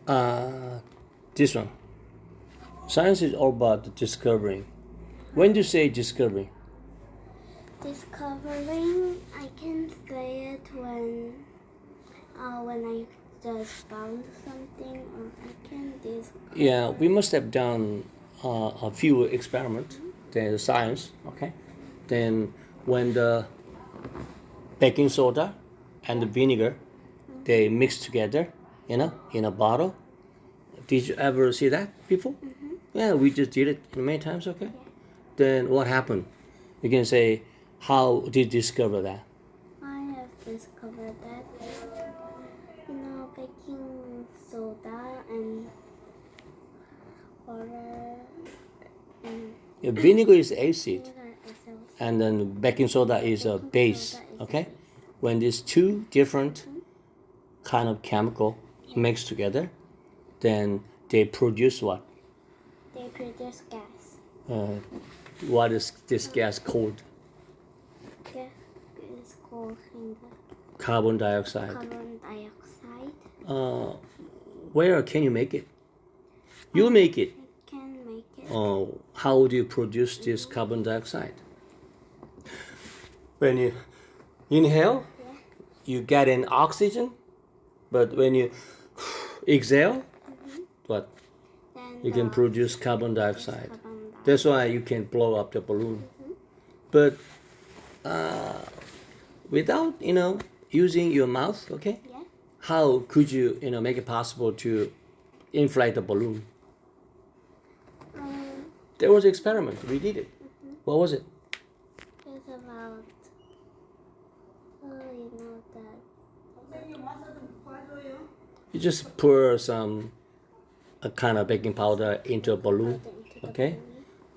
This one. Science is all about discovering. When do you say discovering? Discovering, I can say it when I just found something, or I can discover. Yeah, we must have done a few experiments. Then science, okay. Then when the baking soda and the vinegar, they mix together, in a bottle. Did you ever see that before? Yeah, we just did it many times, okay. Then what happened? You can say, how did you discover that? I have discovered that baking soda and water and Yeah, vinegar is acid, vinegar is and then baking soda is a base, okay. When these two different kind of chemical mix together, then they produce what? they produce gas. What is this gas called? Gas is called Carbon dioxide. carbon dioxide. Where can you make it? You make it. I can make it. How do you produce this carbon dioxide? When you inhale, you get an oxygen, but when you exhale, what? Then You can produce carbon dioxide. carbon dioxide. That's why you can blow up the balloon. But without using your mouth, okay? Yeah. How could you make it possible to inflate the balloon? There was an experiment. We did it. What was it? It's about that. You just pour a kind of baking powder into a balloon, okay?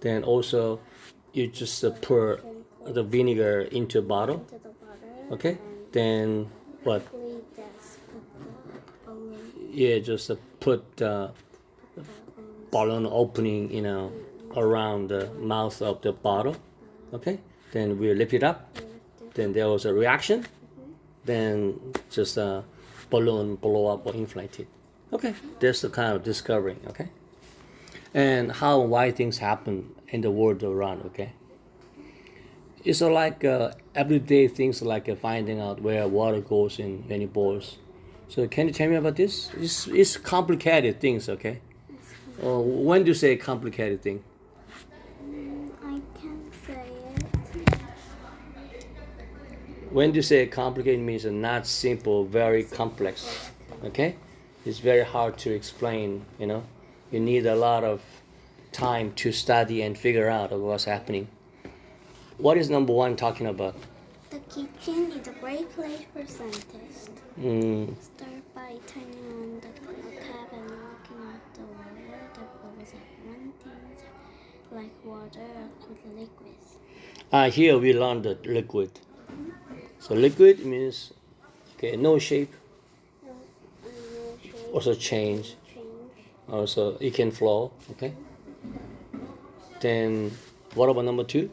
Then also you just pour the vinegar into a bottle, To the water. okay? Then what? We just put the balloon. Yeah, just put the balloon opening, around the mouth of the bottle, okay? Then we lift it up. Then there was a reaction. Then just a balloon blow up or inflate it. Okay, that's the kind of discovering, okay? And how and why things happen in the world around, okay? It's like everyday things like finding out where water goes in many bowls. So can you tell me about this? It's complicated things, okay? When do you say complicated thing? I can say it. When you say complicated means not simple, very complex. Okay? It's very hard to explain, You need a lot of time to study and figure out what's happening. What is number one talking about? The kitchen is a great place for scientists. Start by turning on the tap and looking at the water that flows at one things like water or liquids. Here we learned the liquid. So liquid means no shape, also change. Also it can flow, okay? Then what about number two?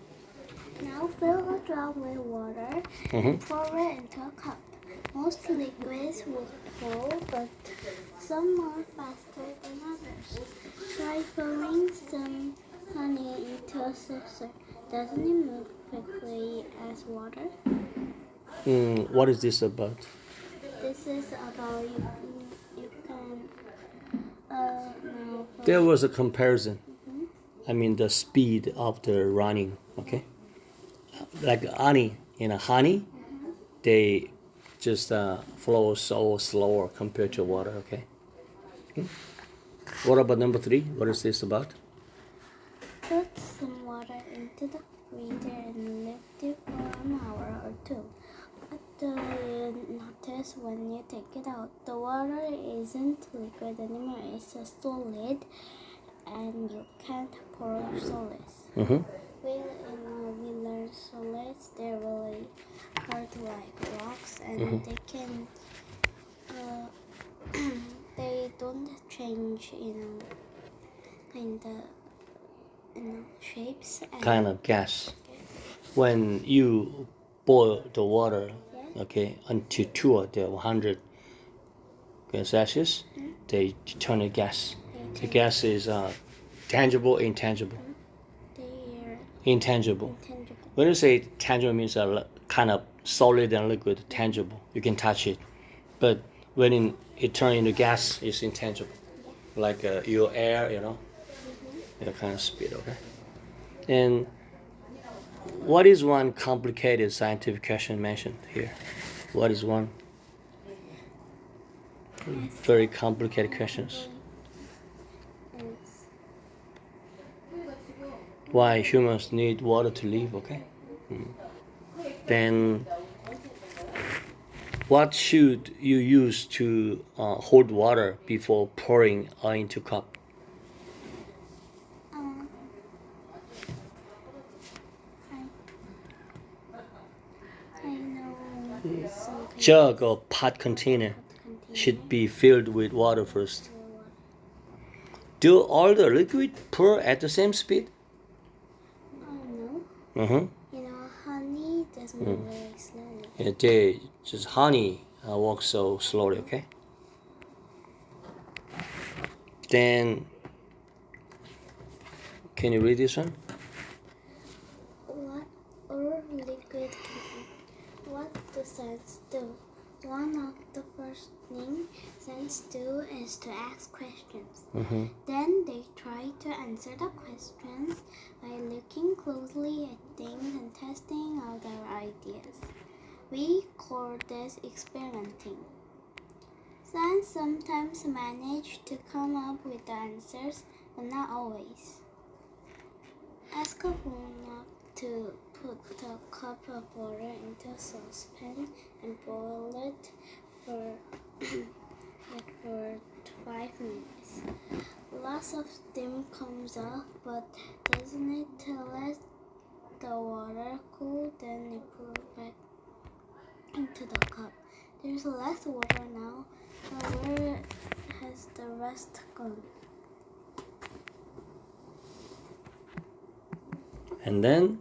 Now fill a drum with water and pour it into a cup. Most liquids will flow, but some are faster than others. Try pouring some honey into a saucer. Doesn't it move quickly as water? What is this about? This is about you can now There was a comparison. I mean the speed of the running, okay? Like honey, honey, they just flow so slower compared to water, okay? What about number three? What is this about? put some water into the freezer and leave it for an hour or two. But notice when you take it out, the water isn't liquid anymore. It's a solid, and you can't pour solids. We learn solids. They're really hard like rocks, and they can they don't change, shapes. And Kind of gas. When you boil the water, okay, until 200 okay, Celsius, they turn to gas. They The gas is tangible, intangible. They're Intangible. intangible. When you say tangible, means kind of solid and liquid, tangible. You can touch it. But when it turns into gas, it's intangible. Like your air, that kind of speed, okay? And what is one complicated scientific question mentioned here? What is one very complicated questions? Why humans need water to live, okay? Then what should you use to hold water before pouring into cup? I know some kind Jug or pot container of container. should be filled with water first. Do all the liquid pour at the same speed? No. Uh-huh. Honey does move very slowly. Yeah, they just honey walks so slowly, okay? Then, can you read this one? What do science do? One of the first things science do is to ask questions. Mm-hmm. Then they try to answer the questions by looking closely at things and testing out their ideas. We call this experimenting. Science sometimes manage to come up with the answers, but not always. Ask a grown-up to put a cup of water into a saucepan and boil it for 5 minutes. Lots of steam comes off, but doesn't it let the water cool? Then you pour it back into the cup. There's less water now. So where has the rest gone? And then,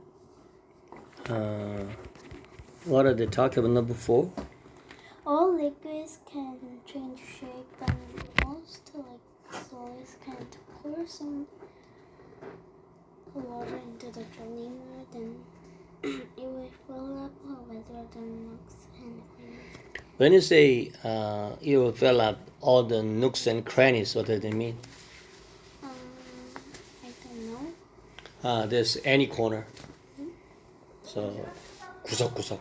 what are they talking about number 4? All liquids can change shape, and most solids can't. Pour some water into the jelly mirror, then it will fill up with the nooks and crannies. When you say you will fill up all the nooks and crannies, what does it mean? I don't know. There's any corner. So, 구석구석.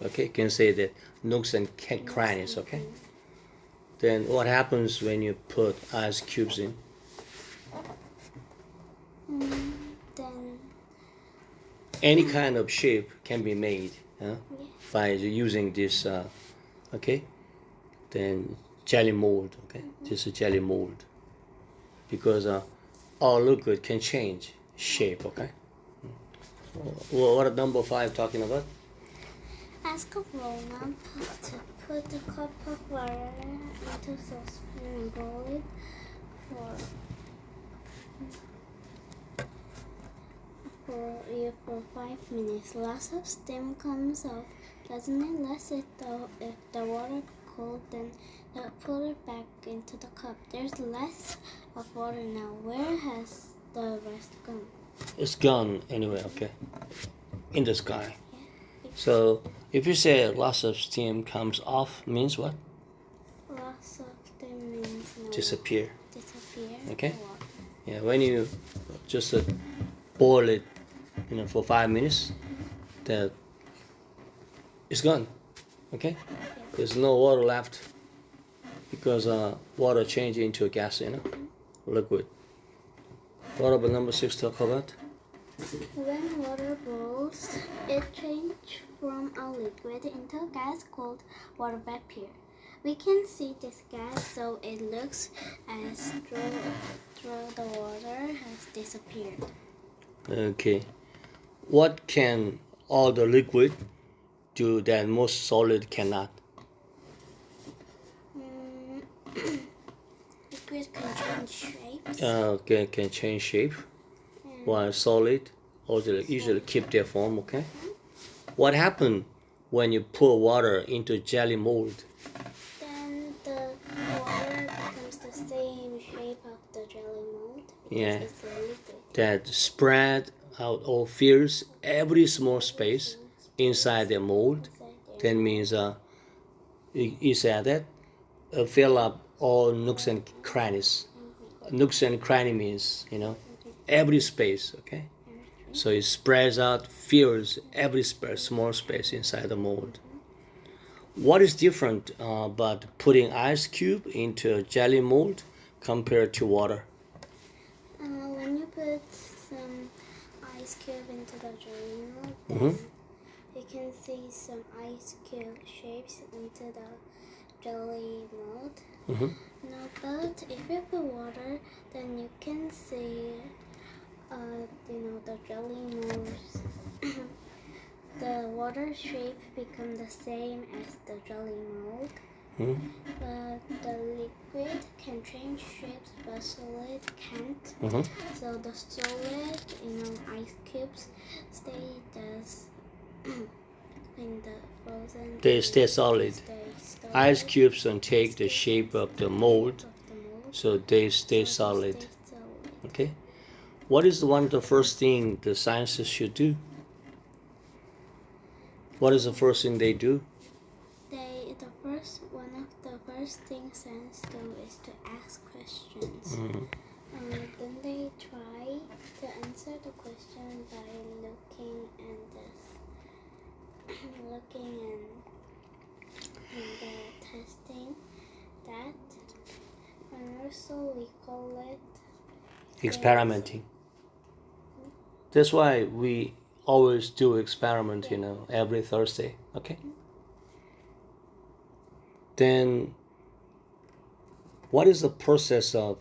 Okay, you can say that nooks and crannies, okay? Then what happens when you put ice cubes in? Then Any kind of shape can be made by using this, okay? Then jelly mold, okay? This is jelly mold. Because all liquid can change shape, okay? Well, what are number 5 talking about? ask a grown-up to put a cup of water into a saucepan and boil it for 5 minutes. Lots of steam comes off. Doesn't it let it though? If the water cold, then put it back into the cup. There's less of water now. Where has the rest gone? It's gone anyway, okay? In the sky. So if you say lots of steam comes off, means what? Lots of steam means no. Disappear. Disappear. Okay. Water. Yeah, when you just boil it, for 5 minutes, that it's gone. Okay. There's no water left because water changed into a gas, liquid. What about number 6 talk about? When water boils, it changes from a liquid into a gas called water vapor. We can see this gas, so it looks as though the water has disappeared. Okay. What can all the liquid do that most solid cannot? Liquid can change shapes. Okay, can change shape. While solid, usually keep their form, okay? What happened when you pour water into jelly mold? Then the Yeah. It's a liquid. That spread out or fills every small space inside the mold. That means you said that fill up all nooks and crannies. Nooks and cranny means every space. Okay, so it spreads out, fills every small space inside the mold. What is different about putting ice cube into a jelly mold compared to water? When you put some ice cube into the jelly mold, then you can see some ice cube shapes into the jelly mold. No, but if you put water, then you can see, the jelly molds. The water shape become the same as the jelly mold. But the liquid can change shapes, but solid can't. So the solid, ice cubes stay as in the frozen. They stay solid. Ice cubes don't take the shape of the mold, so they stay solid. Okay. What is one of the first thing the scientists should do? What is the first thing they do? One of the first things scientists do is to ask questions. Then they try to answer the question by looking and the testing that, and also we call it Experimenting. That's why we always do experiment, every Thursday. Okay. Then, what is the process of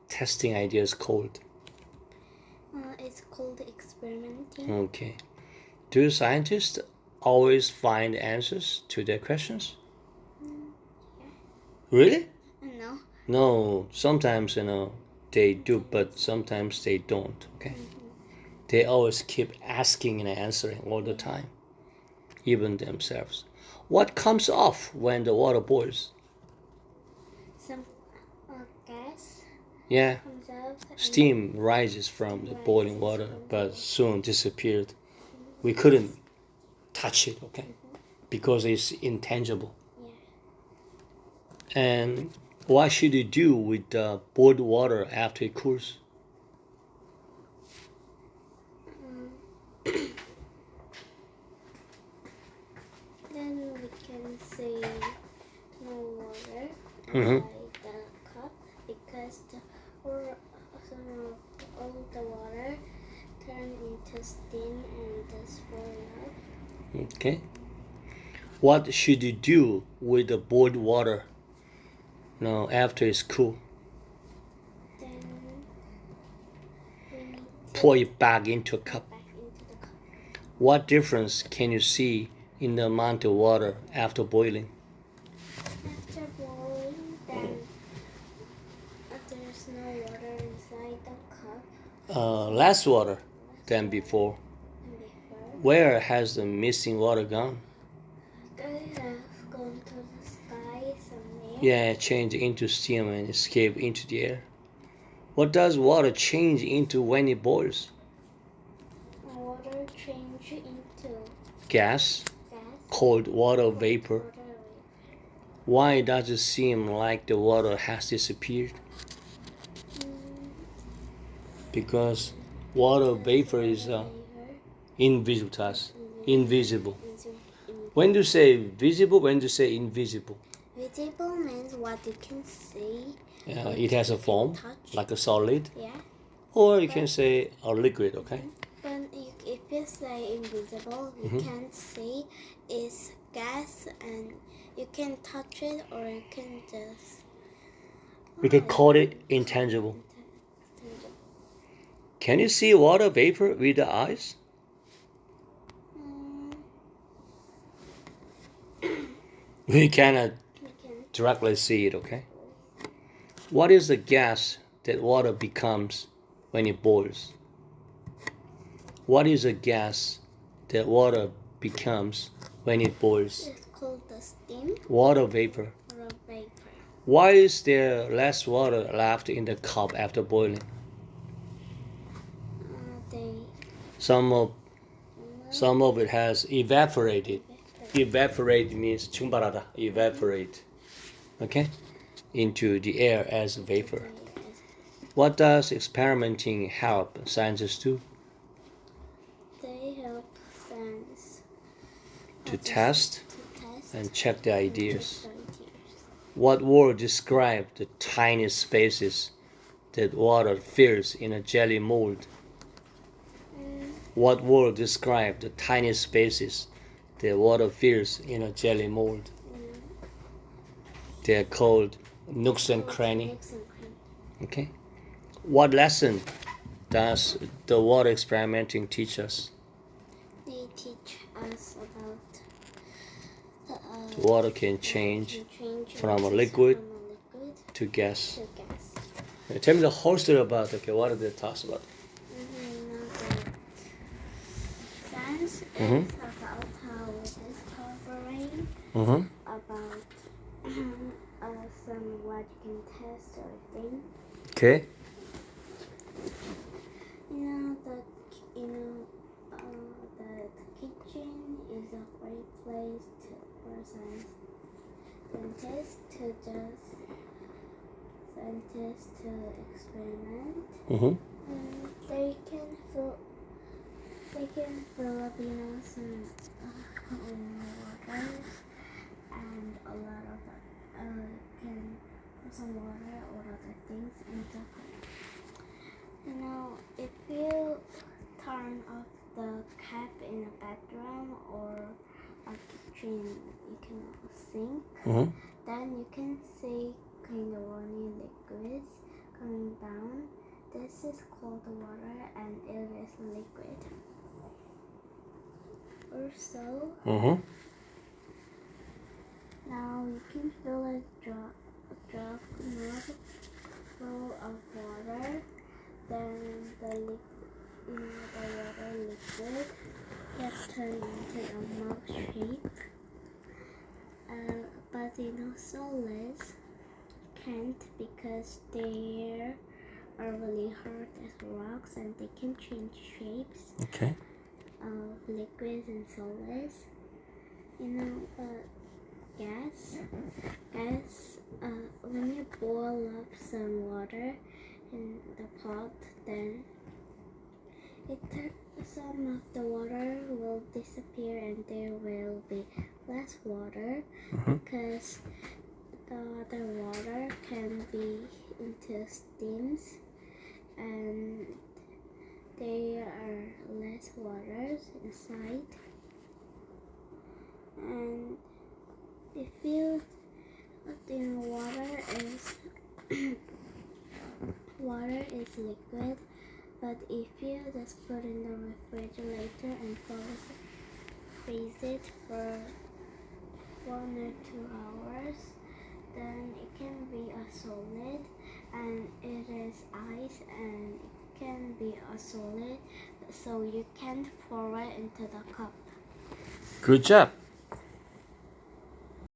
testing ideas called? It's called experimenting. Okay. Do scientists always find answers to their questions? Yeah. Really? No. No. Sometimes, they do, but sometimes they don't. Okay. They always keep asking and answering all the time, even themselves. What comes off when the water boils? Some gas. Yeah. Comes up. Steam rises from the boiling water, but soon disappeared. We couldn't touch it, okay? Because it's intangible. Yeah. And what should you do with the boiled water after it cools? Then we can see no water inside the cup because all the water turn into steam and just boil up. Okay. What should you do with the boiled water after it's cool? Then we need to Pour it back into a cup. back into the cup. What difference can you see in the amount of water after boiling? After boiling, then there's no water inside the cup. Less water than before. And before, Where has the missing water gone? they have gone to the sky somewhere. Yeah, change into steam and escape into the air. What does water change into when it boils? Water change into Gas, gas. cold water vapor. Water vapor. Why does it seem like the water has disappeared? Because water vapor is invisible to us. Invisible. When do you say visible? When do you say invisible? Visible means what you can see. It has a form, touch. like a solid. Yeah. Or you can say a liquid, okay? But if you say invisible, you can't see. It's gas, and you can touch it, or you can just. We can call it intangible. Can you see water vapor with the eyes? We cannot You can. directly see it, okay? What is the gas that water becomes when it boils? What is a gas that water becomes when it boils? It's called the steam Water vapor. or vapor. Why is there less water left in the cup after boiling? Some of it has evaporated. Evaporate means 충발하다. Evaporate. Okay? Into the air as vapor. What does experimenting help scientists do? They help science To test and check the ideas. ideas. What word describes the tiny spaces that water fills in a jelly mold? What word describes the tiny spaces that water fills in a jelly mold? They are called nooks and crannies. Okay. What lesson does the water experimenting teach us? They teach us about Water can change from a liquid to gas. Tell me the whole story about what did they talk about? Science is Mhm. about how we discovering Mm-hmm. about some what you can test or thing. Okay. The kitchen is a great place for scientists to experiment. Mm-hmm. They can fill Filipinos in water and a lot of can put some water or other things into it. If you turn off the tap in a bedroom or a kitchen, you can sink. Mm-hmm. Then you can see kind of running liquids coming down. This is called water and it is liquid. Also, Mm-hmm. now you can fill a jug full of water. Then the water liquid gets turned into a mug shape. But solids can't because they are really hard as rocks and they can change shapes Okay. of liquids and solids. Gas. When you boil up some water in the pot, then some of the water will disappear and there will be less water because the other water can be into steams and there are less waters inside. And if you water is liquid, but if you just put in the refrigerator and freeze it for 1 or 2 hours, then it can be a solid, and it is ice and it can be a solid, so you can't pour it into the cup. Good job.